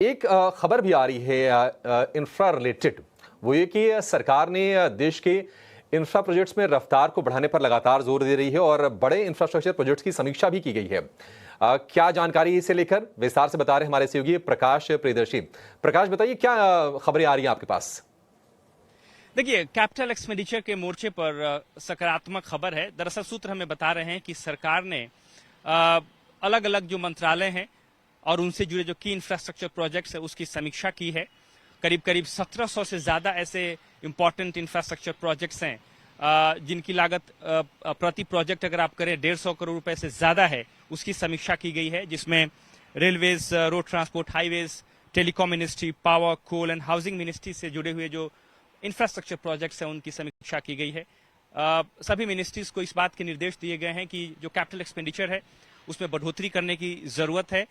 एक खबर भी आ रही है इंफ्रा रिलेटेड। वो ये कि सरकार ने देश के इंफ्रा प्रोजेक्ट्स में रफ्तार को बढ़ाने पर लगातार जोर दे रही है और बड़े इंफ्रास्ट्रक्चर प्रोजेक्ट्स की समीक्षा भी की गई है। क्या जानकारी इसे लेकर विस्तार से बता रहे हमारे सहयोगी प्रकाश प्रियदर्शी। प्रकाश, बताइए क्या खबरें आ रही हैं आपके पास। देखिए, कैपिटल एक्सपेंडिचर के मोर्चे पर सकारात्मक खबर है। दरअसल सूत्र हमें बता रहे हैं कि सरकार ने अलग अलग जो मंत्रालय हैं और उनसे जुड़े जो की इंफ्रास्ट्रक्चर प्रोजेक्ट्स है उसकी समीक्षा की है। करीब करीब 1700 से ज्यादा ऐसे इंपॉर्टेंट इंफ्रास्ट्रक्चर प्रोजेक्ट्स हैं जिनकी लागत प्रति प्रोजेक्ट अगर आप करें 150 करोड़ रुपए से ज्यादा है, उसकी समीक्षा की गई है, जिसमें railways, road transport, highways, telecom ministry, power, coal and housing ministry से जुड़े हुए जो इंफ्रास्ट्रक्चर प्रोजेक्ट्स हैं उनकी समीक्षा की गई है। सभी मिनिस्ट्रीज को इस बात के निर्देश दिए गए हैं कि जो कैपिटल एक्सपेंडिचर है उसमें बढ़ोतरी करने की जरूरत है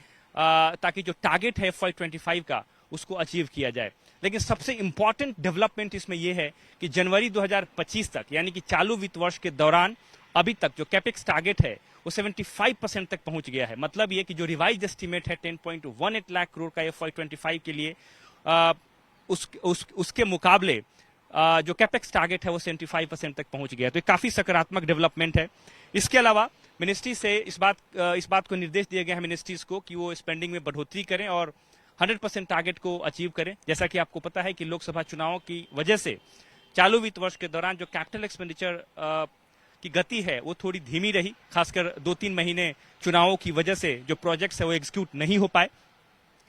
ताकि जो टारगेट है FY25 का उसको अचीव किया जाए। लेकिन सबसे इंपॉर्टेंट डेवलपमेंट इसमें यह है कि जनवरी 2025 तक यानी कि चालू वित्त वर्ष के दौरान अभी तक जो कैपेक्स टारगेट है वो 75% तक पहुंच गया है। मतलब ये कि जो रिवाइज एस्टीमेट है 10.18 लाख करोड़ का FY25 के लिए उसके मुकाबले जो कैपेक्स टारगेट है वो 75% तक पहुंच गया। तो ये काफी सकारात्मक डेवलपमेंट है। इसके अलावा मिनिस्ट्री से इस बात को निर्देश दिए गए हैं मिनिस्ट्रीज को कि वो स्पेंडिंग में बढ़ोतरी करें और 100% टारगेट को अचीव करें। जैसा कि आपको पता है कि लोकसभा चुनावों की वजह से चालू वित्त वर्ष के दौरान जो कैपिटल एक्सपेंडिचर की गति है वो थोड़ी धीमी रही, खासकर 2-3 महीने चुनावों की वजह से जो प्रोजेक्ट्स है वो एग्जीक्यूट नहीं हो पाए।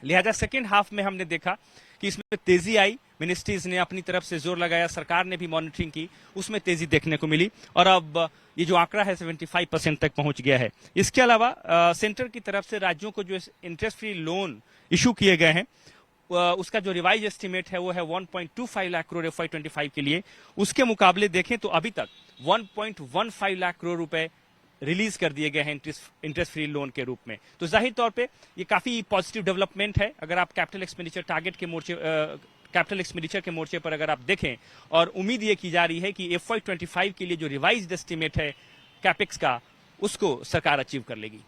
लिहाजा सेकेंड हाफ में हमने देखा कि इसमें तेजी आई, मिनिस्ट्रीज ने अपनी तरफ से जोर लगाया, सरकार ने भी मॉनिटरिंग की, उसमें तेजी देखने को मिली और अब ये जो आंकड़ा है 75% तक पहुंच गया है। इसके अलावा सेंटर की तरफ से राज्यों को जो इंटरेस्ट फ्री लोन इशू किए गए हैं उसका जो रिवाइज एस्टीमेट है वो है 1.25 लाख करोड़ FY25 के लिए। उसके मुकाबले देखें तो अभी तक 1.15 लाख करोड़ रुपए रिलीज कर दिए गए हैं इंटरेस्ट फ्री लोन के रूप में। तो जाहिर तौर पे ये काफी पॉजिटिव डेवलपमेंट है। अगर आप कैपिटल एक्सपेंडिचर टारगेट के मोर्चे कैपिटल एक्सपेंडिचर के मोर्चे पर अगर आप देखें, और उम्मीद ये की जा रही है कि FY25 के लिए जो रिवाइज्ड एस्टीमेट है कैपेक्स का उसको सरकार अचीव कर लेगी।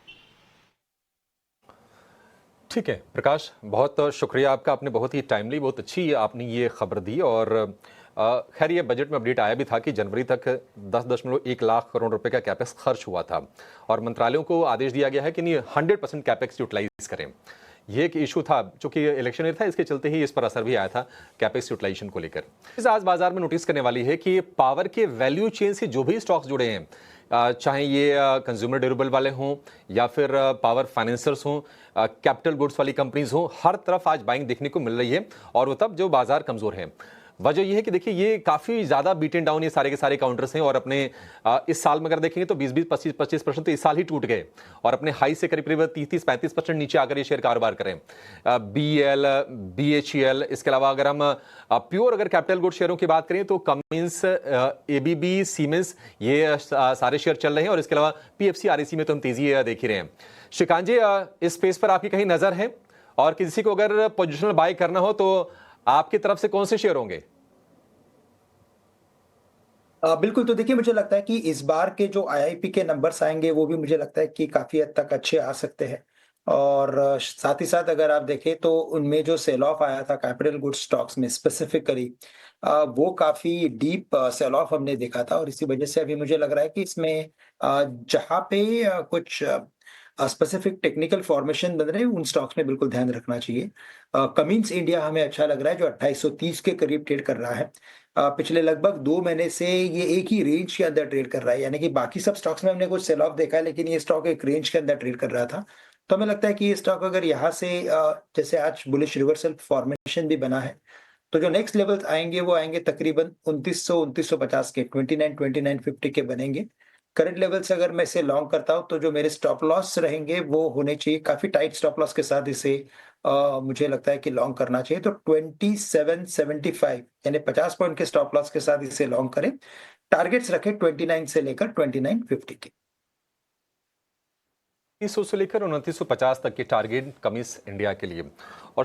ठीक है प्रकाश, बहुत शुक्रिया आपका। आपने बहुत ही टाइमली, बहुत अच्छी आपने ये खबर दी। और खैर ये बजट में अपडेट आया भी था कि जनवरी तक 10.1 लाख करोड़ रुपए का कैपेक्स खर्च हुआ था और मंत्रालयों को आदेश दिया गया है कि नहीं 100% कैपेक्स यूटिलाइज करें। ये एक इशू था, चूंकि इलेक्शन ईयर था, इसके चलते ही इस पर असर भी आया था कैपेक्स यूटिलाइजेशन को लेकर। आज बाजार में नोटिस करने वाली है कि पावर के वैल्यू चेन से जो भी स्टॉक्स जुड़े हैं, चाहे ये कंज्यूमर ड्यूरेबल वाले हों या फिर पावर फाइनेंसर्स हों, कैपिटल गुड्स वाली कंपनीज हों, हर तरफ आज बाइंग देखने को मिल रही है। और वो तब जो बाजार कमजोर है। वजह यह है कि देखिए ये काफी ज्यादा बीटन डाउन ये सारे के सारे काउंटर्स हैं और अपने इस साल में अगर देखेंगे तो 20-20, 25-25% तो इस साल ही टूट गए और अपने हाई से करीब करीब 30-35% नीचे आकर ये शेयर कारोबार करें। BEL, BHEL, इसके अलावा अगर हम प्योर अगर कैपिटल गुड शेयरों की बात करें तो कमिंस, ABB, सीमेंस, ये सारे शेयर चल रहे हैं। और इसके अलावा PFC, REC में तो हम तेजी देख ही रहे हैं। श्रीकांत जी, इस स्पेस पर आपकी कहीं नजर है और किसी को अगर पोजिशनल बाय करना हो तो आपकी तरफ से कौन से शेयर होंगे? बिल्कुल। तो देखिए, मुझे लगता है कि इस बार के जो IIP के नंबर्स आएंगे वो भी मुझे लगता है कि काफी हद तक अच्छे आ सकते हैं। और साथ ही साथ अगर आप देखें तो उनमें जो सेल ऑफ आया था कैपिटल गुड्स स्टॉक्स में स्पेसिफिकली, वो काफी डीप सेल ऑफ हमने देखा था। और इसी वजह से अभी मुझे लग रहा है कि इसमें जहाँ पे कुछ स्पेसिफिक टेक्निकल फॉर्मेशन बन रहे हैं उन स्टॉक्स में बिल्कुल ध्यान रखना चाहिए। कमिंस इंडिया हमें अच्छा लग रहा है जो 2830 के करीब ट्रेड कर रहा है। पिछले लगभग 2 महीने से ये एक ही रेंज के अंदर ट्रेड कर रहा है, यानी कि बाकी सब स्टॉक्स में हमने कुछ सेल ऑफ देखा है लेकिन ये स्टॉक एक रेंज के अंदर ट्रेड कर रहा था। तो हमें लगता है कि ये स्टॉक अगर यहाँ से जैसे आज बुलिश रिवर्सल फॉर्मेशन भी बना है तो जो नेक्स्ट लेवल्स आएंगे वो आएंगे तकरीबन 2900-2950 के, 29-2950 के बनेंगे। करंट लेवल से अगर मैं इसे लॉन्ग करता हूं तो जो मेरे स्टॉप लॉस रहेंगे वो होने चाहिए काफी टाइट स्टॉप लॉस के साथ इसे मुझे लगता है कि लॉन्ग करना चाहिए। तो 2775 यानी 50 पॉइंट के स्टॉप लॉस के साथ इसे लॉन्ग करें। टारगेट्स रखें 29 से लेकर 2950 के। 2900 से लेकर 2950 तक के टारगेट कमिंस इंडिया के लिए। और